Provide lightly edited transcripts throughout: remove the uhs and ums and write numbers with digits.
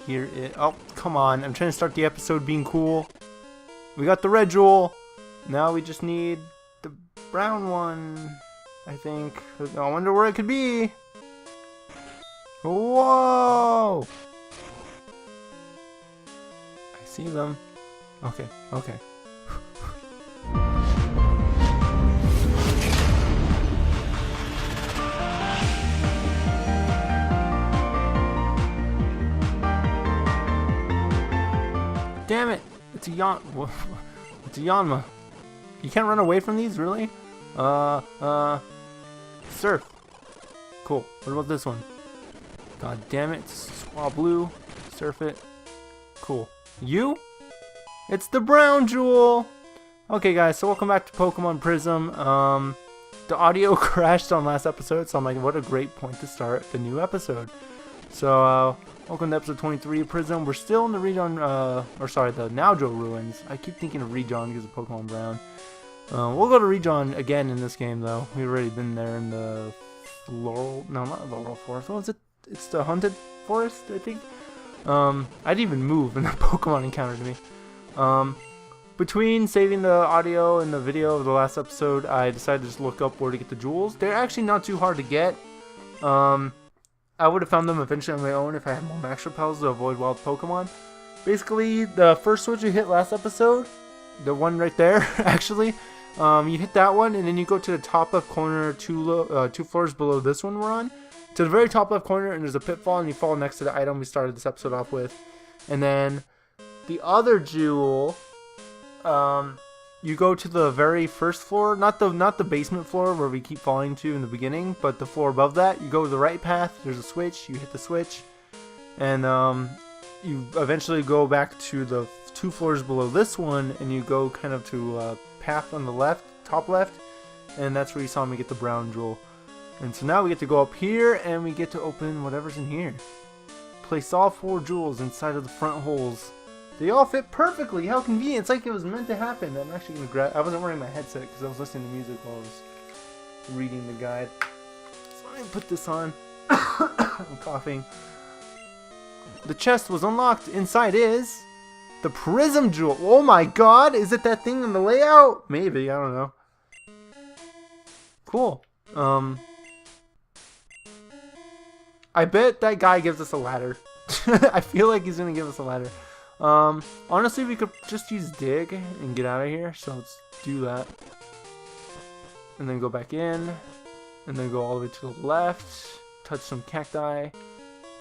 here is... Oh, come on. I'm trying to start the episode being cool. We got the red jewel. Now we just need the brown one, I think. I wonder where it could be. Whoa! I see them. Okay, okay. Damn it! It's a It's a Yanma. You can't run away from these, really? Surf. Cool. What about this one? God damn it! It's Swablu. Surf it. Cool. You? It's the brown jewel. Okay, guys. So welcome back to Pokemon Prism. The audio crashed on last episode, so I'm like, what a great point to start the new episode. So, welcome to episode 23 of Prism. We're still in the region, the Naojo ruins. I keep thinking of Region because of Pokemon Brown. We'll go to Region again in this game, though. We've already been there in the Laurel... No, not Laurel Forest. What was it? It's the Haunted Forest, I think. I didn't even move when the Pokemon encountered me. Between saving the audio and the video of the last episode, I decided to just look up where to get the jewels. They're actually not too hard to get. I would have found them eventually on my own if I had more Max Repels to avoid wild Pokemon. Basically, the first switch you hit last episode, the one right there, actually, you hit that one, and then you go to the top left corner, two floors below this one we're on, to the very top left corner, and there's a pitfall, and you fall next to the item we started this episode off with. And then the other jewel, you go to the very first floor, not the basement floor where we keep falling to in the beginning, but the floor above that. You go the right path, there's a switch, you hit the switch, and you eventually go back to the two floors below this one, and you go kind of to a path on the left, top left, and that's where you saw me get the brown jewel. And so now we get to go up here, and we get to open whatever's in here. Place all 4 jewels inside of the front holes. They all fit perfectly. How convenient. It's like it was meant to happen. I'm actually going to grab... I wasn't wearing my headset because I was listening to music while I was reading the guide. So let me put this on. I'm coughing. The chest was unlocked. Inside is the Prism Jewel. Oh my god. Is it that thing in the layout? Maybe. I don't know. Cool. I bet that guy gives us a ladder. I feel like he's going to give us a ladder. Honestly, we could just use dig and get out of here, so let's do that. And then go back in, and then go all the way to the left, touch some cacti,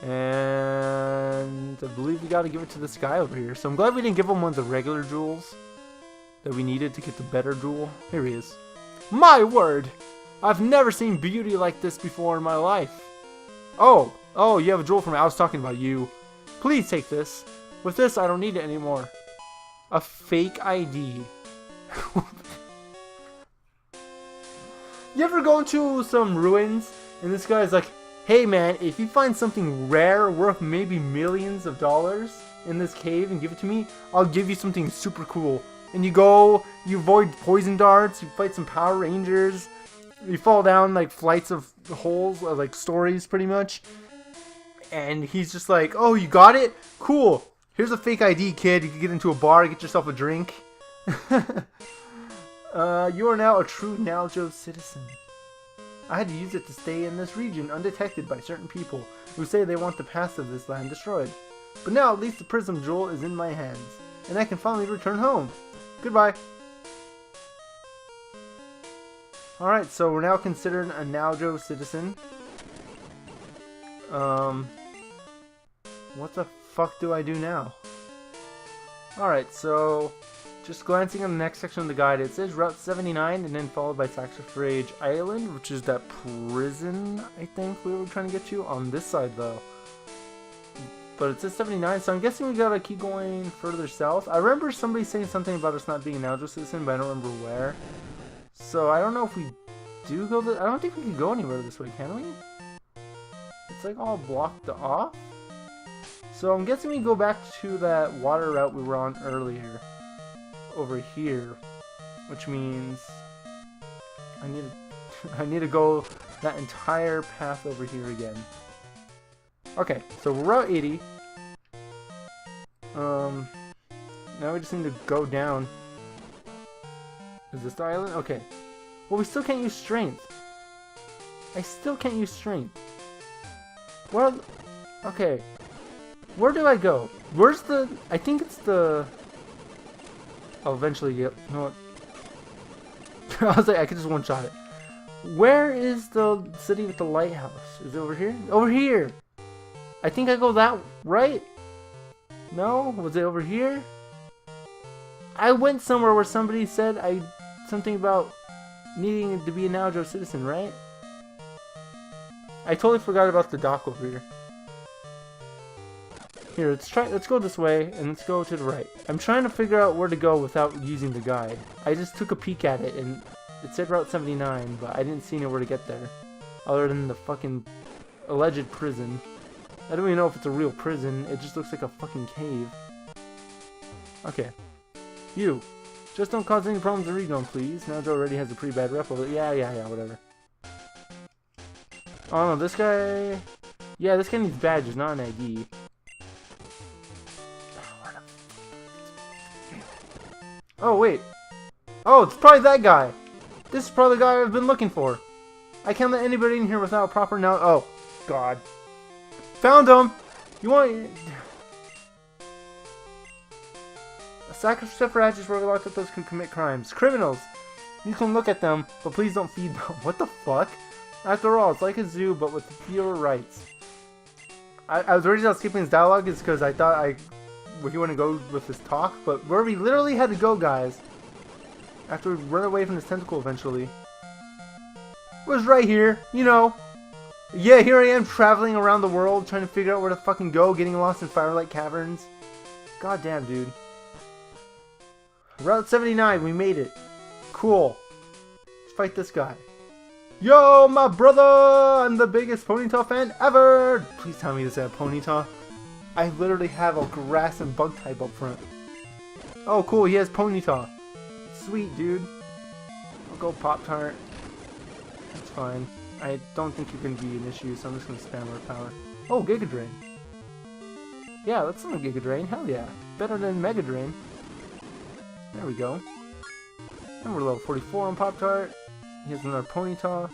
and I believe we gotta give it to this guy over here. So I'm glad we didn't give him one of the regular jewels that we needed to get the better jewel. Here he is. My word! I've never seen beauty like this before in my life. Oh, you have a jewel for me. I was talking about you. Please take this. With this, I don't need it anymore. A fake ID. You ever go into some ruins and this guy's like, hey man, if you find something rare worth maybe millions of dollars in this cave and give it to me, I'll give you something super cool. And you go, you avoid poison darts, you fight some Power Rangers, you fall down like flights of holes, like stories pretty much. And he's just like, oh, you got it? Cool. Here's a fake ID, kid. You can get into a bar, get yourself a drink. You are now a true Naojo citizen. I had to use it to stay in this region undetected by certain people who say they want the past of this land destroyed. But now at least the Prism Jewel is in my hands, and I can finally return home. Goodbye. Alright, so we're now considered a Naojo citizen. What the fuck do I do now? Alright, so just glancing on the next section of the guide, it says Route 79 and then followed by Saxifrage Island, which is that prison I think we were trying to get to on this side though. But it says 79, so I'm guessing we gotta keep going further south. I remember somebody saying something about us not being an Naojo citizen, but I don't remember where. So I don't know if we do go I don't think we can go anywhere this way, can we? It's like all blocked off. So I'm guessing we go back to that water route we were on earlier. Over here. Which means I need to go that entire path over here again. Okay, so we're Route 80. Now we just need to go down. Is this the island? Okay. Well, we still can't use strength. I still can't use strength. Well, okay. Where do I go? Where's the... I think it's the... I'll eventually get... You know what? I was like, I could just one-shot it. Where is the city with the lighthouse? Is it over here? Over here! I think I go that... Right? No? Was it over here? I went somewhere where somebody said something about needing to be an Aljo citizen, right? I totally forgot about the dock over here. Here, let's go this way, and let's go to the right. I'm trying to figure out where to go without using the guide. I just took a peek at it, and it said Route 79, but I didn't see anywhere to get there. Other than the fucking alleged prison. I don't even know if it's a real prison, it just looks like a fucking cave. Okay. You. Just don't cause any problems to Regon, please. Naruto already has a pretty bad rep over it. Yeah, whatever. Oh no, this guy... Yeah, this guy needs badges, not an ID. Oh, wait. Oh, it's probably that guy. This is probably the guy I've been looking for. I can't let anybody in here without proper now. Oh, God. Found him! You want... Saxifrage is where we locked up those who commit crimes. Criminals! You can look at them, but please don't feed them. What the fuck? After all, it's like a zoo, but with fewer rights. I was originally skipping his dialogue is because I thought he wouldn't go with his talk, but where we literally had to go, guys, after we run away from this tentacle eventually, was right here, you know. Yeah, here I am traveling around the world trying to figure out where to fucking go, getting lost in Firelight Caverns. God damn, dude. Route 79, we made it. Cool. Let's fight this guy. Yo, my brother! I'm the biggest Ponyta fan ever! Please tell me this is a Ponyta. I literally have a grass and bug type up front. Oh, cool, he has Ponyta. Sweet, dude. I'll go Pop-Tart. That's fine. I don't think you can be an issue, so I'm just gonna spam our power. Oh, Giga Drain. Yeah, that's not a Giga Drain. Hell yeah. Better than Mega Drain. There we go. And we're level 44 on Pop-Tart. He has another Ponyta.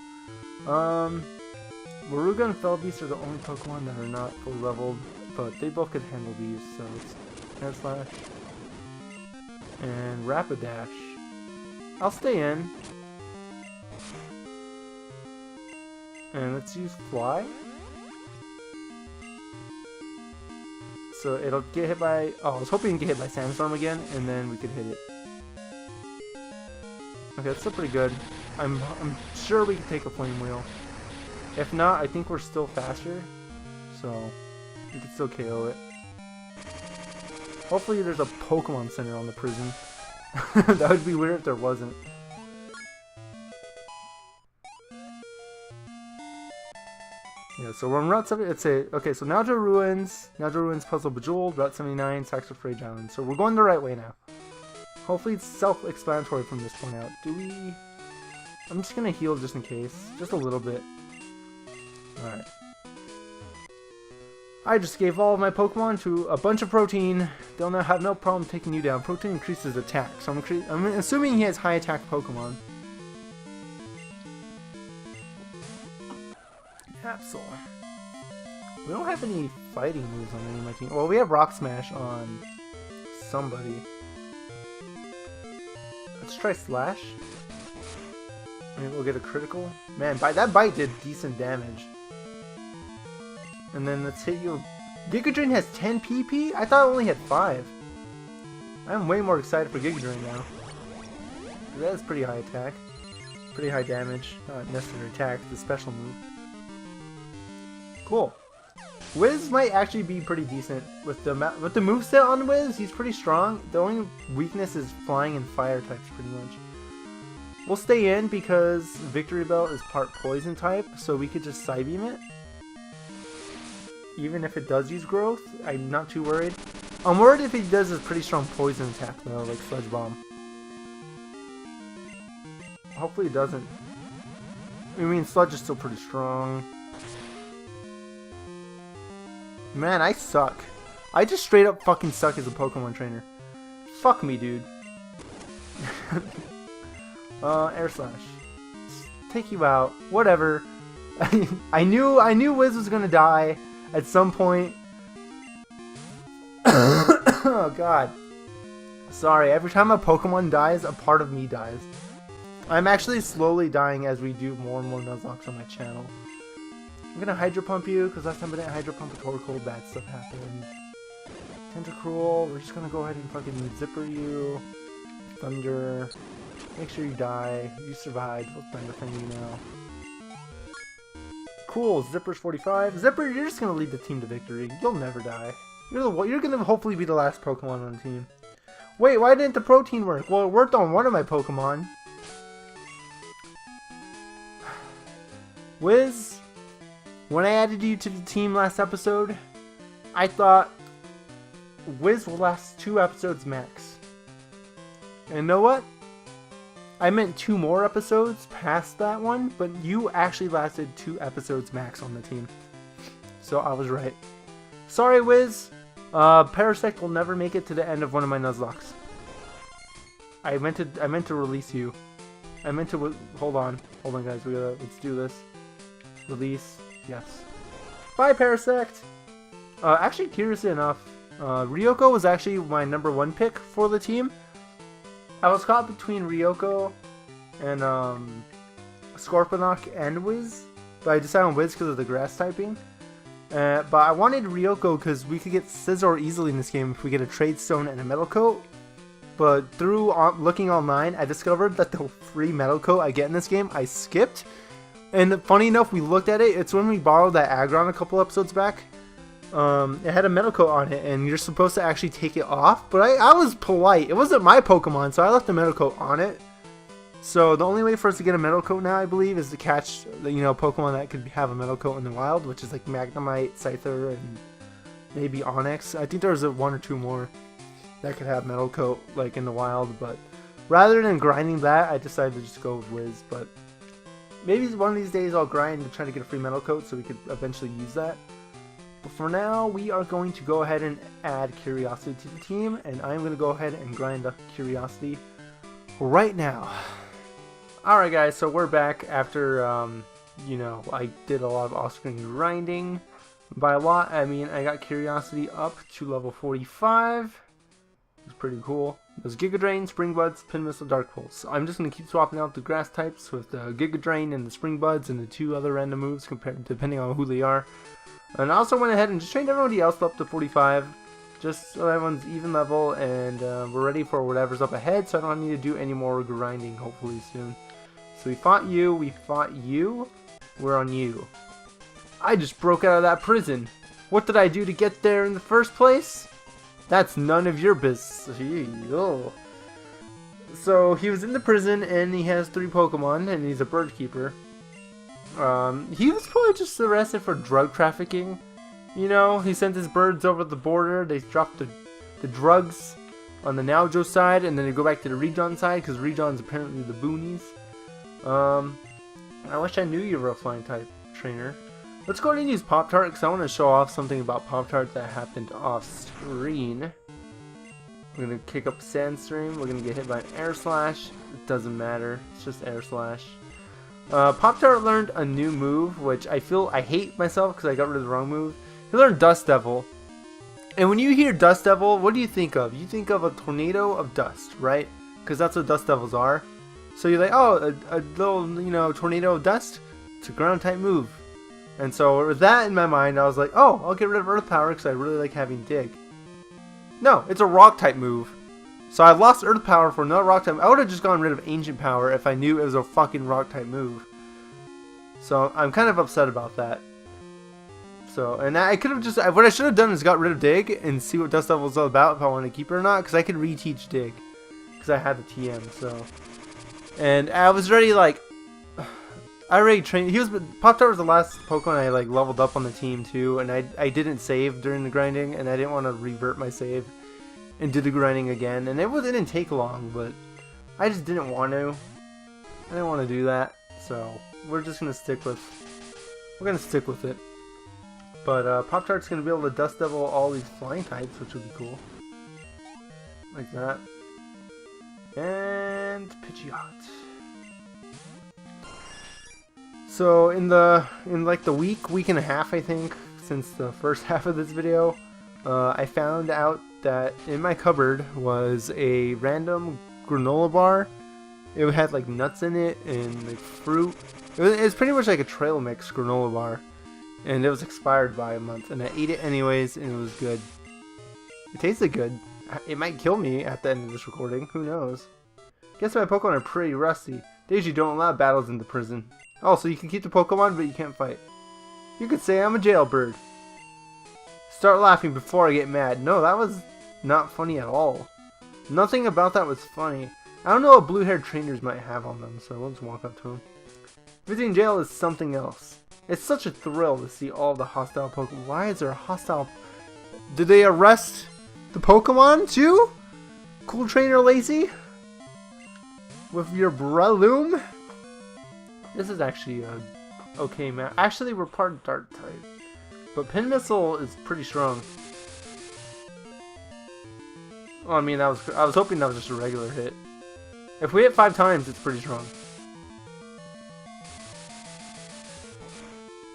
Moruga and Felbeast are the only Pokemon that are not fully leveled, but they both could handle these, so it's Sandslash and Rapidash. I'll stay in. And let's use Fly. So it'll get hit by... Oh, I was hoping to get hit by Sandstorm again, and then we could hit it. Okay, that's still pretty good. I'm sure we can take a Flame Wheel. If not, I think we're still faster. So, we can still KO it. Hopefully there's a Pokemon Center on the prison. That would be weird if there wasn't. Yeah, so we're on Route 7. Okay, so Naruto Ruins, Puzzle Bejeweled, Route 79, Saxifrage Island. So we're going the right way now. Hopefully it's self-explanatory from this point out. I'm just gonna heal just in case. Just a little bit. Alright. I just gave all of my Pokemon to a bunch of protein. They'll now have no problem taking you down. Protein increases attack, so I'm assuming he has high attack Pokemon. Capsule. We don't have any fighting moves on any of my team. Well, we have Rock Smash on somebody. Let's try Slash. Maybe we'll get a critical. Man, that bite did decent damage. And then let's hit you. Giga Drain has 10 PP? I thought it only had 5. I'm way more excited for Giga Drain now. That is pretty high attack. Pretty high damage. Not necessary attack, it's a special move. Cool. Wiz might actually be pretty decent with the moveset on Wiz. He's pretty strong. The only weakness is flying and fire types, pretty much. We'll stay in because Victory Belt is part poison type, so we could just Psybeam it. Even if it does use growth, I'm not too worried. I'm worried if he does a pretty strong poison attack though, like Sludge Bomb. Hopefully it doesn't. I mean, Sludge is still pretty strong. Man, I suck. I just straight up fucking suck as a Pokemon trainer. Fuck me, dude. Air Slash. Take you out. Whatever. I knew Wiz was gonna die at some point. Oh god. Sorry, every time a Pokemon dies, a part of me dies. I'm actually slowly dying as we do more and more Nuzlocks on my channel. I'm gonna Hydro Pump you, because last time I didn't Hydro Pump a Torkoal, bad stuff happened. Tentacruel, we're just gonna go ahead and fucking Zipper you. Thunder. Make sure you die. You survived. What's my defend you now? Cool, Zipper's 45. Zipper, you're just gonna lead the team to victory. You'll never die. You're gonna hopefully be the last Pokemon on the team. Wait, why didn't the protein work? Well, it worked on one of my Pokemon. Wiz, when I added you to the team last episode, I thought Wiz will last 2 episodes max. And you know what? I meant 2 more episodes past that one, but you actually lasted 2 episodes max on the team. So I was right. Sorry, Wiz. Parasect will never make it to the end of one of my Nuzlocks. I meant to release you. I meant to hold on guys, let's do this. Release, yes. Bye, Parasect. Actually, curiously enough, Ryoko was actually my #1 pick for the team. I was caught between Ryoko and Scorponok and Wiz, but I decided on Wiz because of the grass typing. But I wanted Ryoko because we could get Scizor easily in this game if we get a Trade Stone and a Metal Coat. But through looking online, I discovered that the free Metal Coat I get in this game, I skipped. And funny enough, we looked at it. It's when we borrowed that Aggron a couple episodes back. It had a Metal Coat on it, and you're supposed to actually take it off. But I was polite. It wasn't my Pokemon, so I left the Metal Coat on it. So the only way for us to get a Metal Coat now, I believe, is to catch Pokemon that could have a Metal Coat in the wild, which is like Magnemite, Scyther, and maybe Onix. I think there's 1 or 2 more that could have Metal Coat like in the wild, but rather than grinding that, I decided to just go with Wiz. But maybe one of these days I'll grind to try to get a free Metal Coat so we could eventually use that. But for now, we are going to go ahead and add Curiosity to the team, and I'm going to go ahead and grind up Curiosity right now. Alright guys, so we're back after, I did a lot of off-screen grinding. By a lot, I mean I got Curiosity up to level 45. It's pretty cool. There's Giga Drain, Spring Buds, Pin Missile, Dark Pulse. I'm just going to keep swapping out the grass types with the Giga Drain and the Spring Buds and the 2 other random moves depending on who they are. And I also went ahead and just trained everybody else up to 45. Just so everyone's even level and we're ready for whatever's up ahead, so I don't need to do any more grinding hopefully soon. So we fought you, we're on you. I just broke out of that prison. What did I do to get there in the first place? That's none of your business. Oh. So he was in the prison and he has 3 Pokemon and he's a bird keeper. He was probably just arrested for drug trafficking. He sent his birds over the border, they dropped the drugs on the Naojo side, and then they go back to the Region side, because Region's apparently the boonies. I wish I knew you were a flying type trainer. Let's go ahead and use Pop-Tart, because I want to show off something about Pop-Tart that happened off screen. We're going to kick up Sandstorm, we're going to get hit by an Air Slash. It doesn't matter, it's just Air Slash. Pop-Tart learned a new move, which I hate myself because I got rid of the wrong move. He learned Dust Devil. And when you hear Dust Devil, what do you think of? You think of a tornado of dust, right? Because that's what Dust Devils are. So you're like, oh, a little, tornado of dust? It's a ground type move. And so with that in my mind, I was like, oh, I'll get rid of Earth Power because I really like having Dig. No, it's a rock type move. So I lost Earth Power for another rock type. I would have just gotten rid of Ancient Power if I knew it was a fucking rock type move. So I'm kind of upset about that. So, and I could have just, what I should have done is got rid of Dig and see what Dust Devil was all about, if I wanted to keep it or not, because I could reteach Dig. Because I had the TM, so. And I was already like, I already trained, Pop-Tart was the last Pokemon I like leveled up on the team too, and I didn't save during the grinding, and I didn't want to revert my save and do the grinding again, and it didn't take long, but I just didn't want to. I didn't want to do that, so we're just gonna stick with it. But Pop-Tart's going to be able to Dust Devil all these flying types, which would be cool. Like that. And Pidgeot. So in like the week and a half, I think, since the first half of this video, I found out that in my cupboard was a random granola bar. It had like nuts in it and like fruit. It's pretty much like a trail mix granola bar, and it was expired by a month. And I ate it anyways, and it was good. It tasted good. It might kill me at the end of this recording. Who knows? Guess my Pokemon are pretty rusty. Days you don't allow battles in the prison. Oh, so you can keep the Pokemon, but you can't fight. You could say I'm a jailbird. Start laughing before I get mad. No, that was not funny at all. Nothing about that was funny. I don't know what blue-haired trainers might have on them, so let's walk up to them. Visiting jail is something else. It's such a thrill to see all the hostile Pokemon. Why is there a hostile... Did they arrest the Pokemon too? Cool Trainer Lazy? With your Breloom? This is actually a okay map. Actually, we're part Dark type. But Pin Missile is pretty strong. Well, I mean, I was hoping that was just a regular hit. If we hit 5 times, it's pretty strong.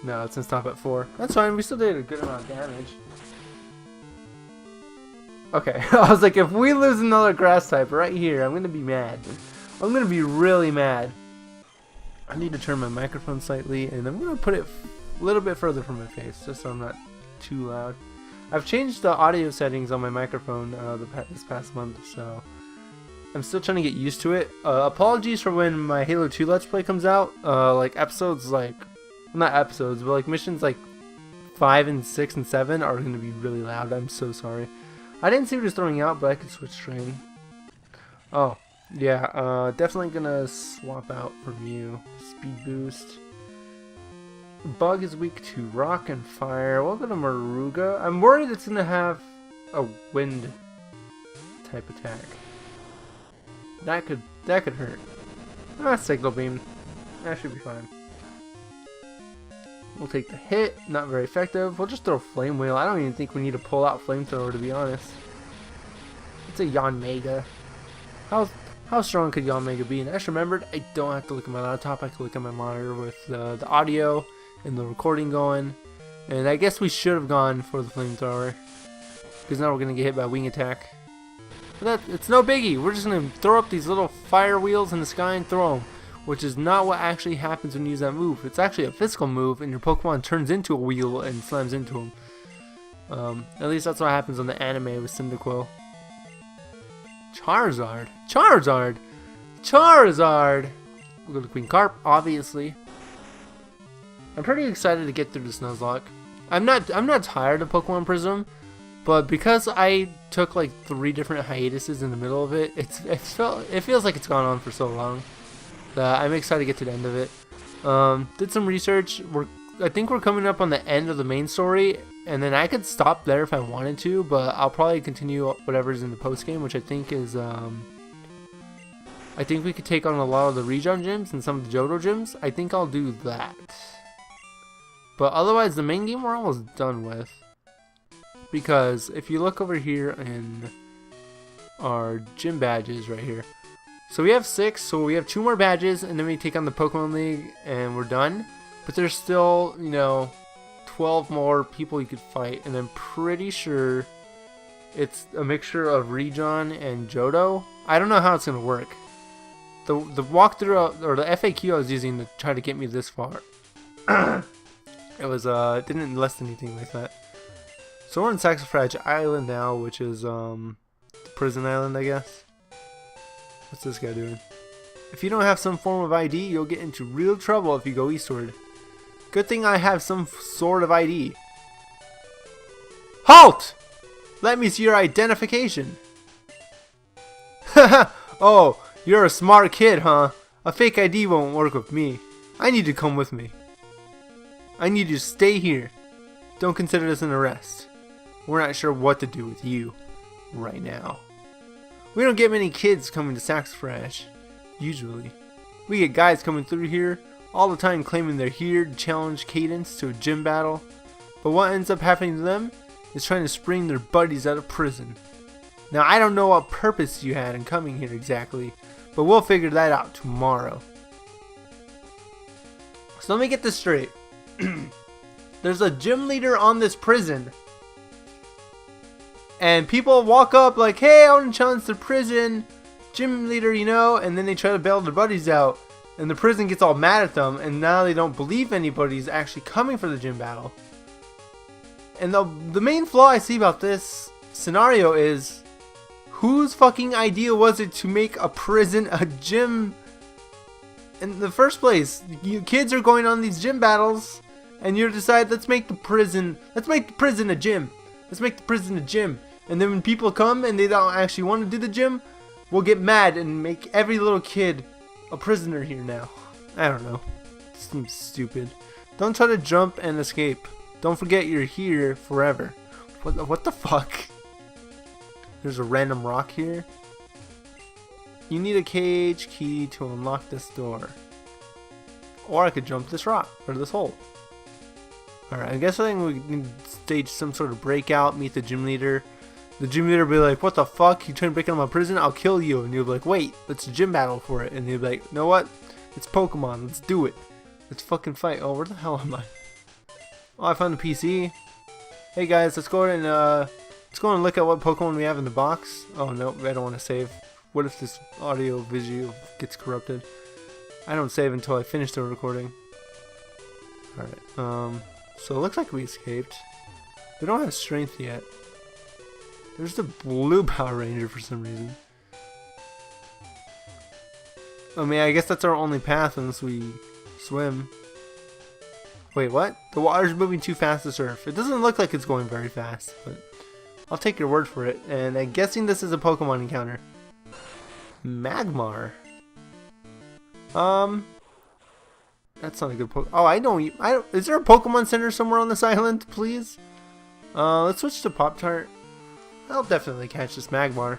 No, it's gonna stop at 4. That's fine, we still did a good amount of damage. Okay, I was like, if we lose another grass type right here, I'm gonna be mad. I'm gonna be really mad. I need to turn my microphone slightly, and I'm gonna put it a little bit further from my face, just so I'm not too loud. I've changed the audio settings on my microphone this past month, so I'm still trying to get used to it. Apologies for when my Halo 2 Let's Play comes out. Like episodes like, well, not episodes, but like missions like 5 and 6 and 7 are going to be really loud. I'm so sorry. I didn't see what it was throwing out, but I could switch train. Oh, yeah, definitely going to swap out from you. Speed boost. Bug is weak to rock and fire. We'll go to Moruga. I'm worried it's going to have a wind type attack. That could hurt. Signal beam. That should be fine. We'll take the hit. Not very effective. We'll just throw Flame Wheel. I don't even think we need to pull out Flamethrower, to be honest. It's a Yanmega. How strong could Yanmega be? And I just remembered, I don't have to look at my laptop. I can look at my monitor with the audio and the recording going. And I guess we should have gone for the Flamethrower, because now we're going to get hit by Wing Attack. But it's no biggie. We're just going to throw up these little fire wheels in the sky and throw them, which is not what actually happens when you use that move. It's actually a physical move, and your Pokemon turns into a wheel and slams into them. At least that's what happens on the anime with Cyndaquil. Charizard. We'll go to Queen Carp, obviously. I'm pretty excited to get through this Nuzlocke. I'm not tired of Pokemon Prism, but because I took like 3 different hiatuses in the middle of it, it feels like it's gone on for so long that I'm excited to get to the end of it. Did some research. I think we're coming up on the end of the main story, and then I could stop there if I wanted to, but I'll probably continue whatever's in the post game, which I think is I think we could take on a lot of the Region gyms and some of the Johto gyms. I think I'll do that. But otherwise, the main game we're almost done with. Because if you look over here in our gym badges right here. So we have 6, so we have 2 more badges, and then we take on the Pokemon League, and we're done. But there's still, 12 more people you could fight, and I'm pretty sure it's a mixture of Region and Johto. I don't know how it's going to work. The walkthrough, or the FAQ I was using to try to get me this far, it didn't list anything like that. So we're on Saxifrage Island now, which is Prison Island, I guess. What's this guy doing? If you don't have some form of ID, you'll get into real trouble if you go eastward. Good thing I have some sort of ID. Halt! Let me see your identification. Haha! Oh, you're a smart kid, huh? A fake ID won't work with me. I need you to come with me. I need you to stay here. Don't consider this an arrest. We're not sure what to do with you right now. We don't get many kids coming to Saxifrage, usually. We get guys coming through here all the time claiming they're here to challenge Cadence to a gym battle. But what ends up happening to them is trying to spring their buddies out of prison. Now, I don't know what purpose you had in coming here exactly, but we'll figure that out tomorrow. So let me get this straight. There's a gym leader on this prison. And people walk up like, hey, I want to challenge the prison gym leader, you know, and then they try to bail their buddies out. And the prison gets all mad at them, and now they don't believe anybody's actually coming for the gym battle. And the main flaw I see about this scenario is, whose fucking idea was it to make a prison a gym in the first place? You kids are going on these gym battles, and you decide, let's make the prison a gym. Let's make the prison a gym. And then when people come and they don't actually want to do the gym, we'll get mad and make every little kid a prisoner here now. I don't know. It seems stupid. Don't try to jump and escape. Don't forget you're here forever. What the fuck? There's a random rock here. You need a cage key to unlock this door. Or I could jump this rock, or this hole. Alright, I guess I think we can stage some sort of breakout, meet the gym leader. The gym leader will be like, what the fuck? You trying to break into my prison? I'll kill you. And you'll be like, wait, let's gym battle for it. And they'll be like, you know what? It's Pokemon. Let's do it. Let's fucking fight. Oh, where the hell am I? Oh, I found a PC. Hey guys, let's go and look at what Pokemon we have in the box. Oh no, I don't want to save. What if this audio visual gets corrupted? I don't save until I finish the recording. Alright, so it looks like we escaped. We don't have strength yet. There's the blue Power Ranger for some reason. I mean, I guess that's our only path unless we swim. Wait, what? The water's moving too fast to surf. It doesn't look like it's going very fast, but I'll take your word for it. And I'm guessing this is a Pokemon encounter. Magmar. That's not a good Pokemon. Oh, I don't. Is there a Pokemon Center somewhere on this island, please? Let's switch to Pop-Tart. I'll definitely catch this Magmar.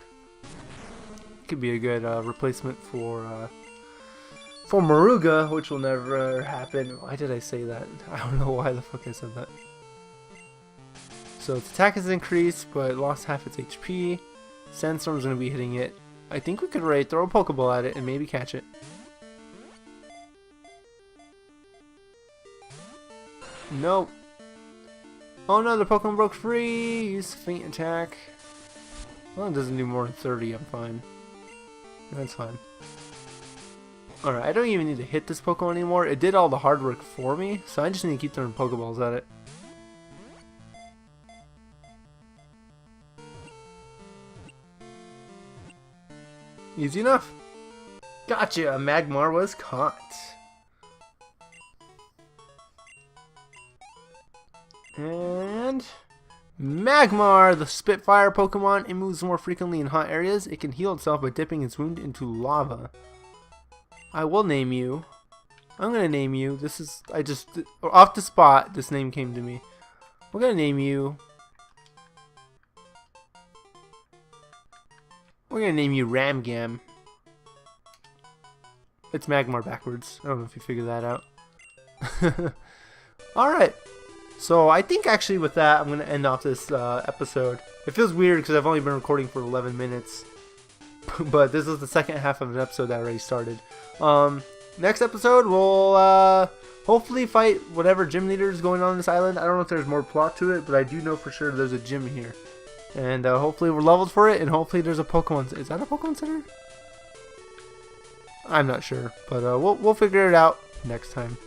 Could be a good replacement for Moruga, which will never happen. Why did I say that? I don't know why the fuck I said that. So its attack is increased, but it lost half its HP. Sandstorm's gonna be hitting it. I think we could throw a Pokeball at it and maybe catch it. Nope. Oh no, the Pokemon broke free! Use Feint attack. Well, it doesn't do more than 30, I'm fine. That's fine. Alright, I don't even need to hit this Pokemon anymore. It did all the hard work for me, so I just need to keep throwing Pokeballs at it. Easy enough. Gotcha! A Magmar was caught. And Magmar, the Spitfire Pokemon. It moves more frequently in hot areas. It can heal itself by dipping its wound into lava. I will name you. I'm gonna name you. This is, off the spot, this name came to me. We're gonna name you. We're gonna name you Ramgam. It's Magmar backwards. I don't know if you figured that out. Alright. So I think actually with that, I'm going to end off this episode. It feels weird because I've only been recording for 11 minutes. But this is the second half of an episode that already started. Next episode, we'll hopefully fight whatever gym leader is going on this island. I don't know if there's more plot to it, but I do know for sure there's a gym here. And hopefully we're leveled for it, and hopefully there's a Pokemon. Is that a Pokemon Center? I'm not sure, but we'll figure it out next time.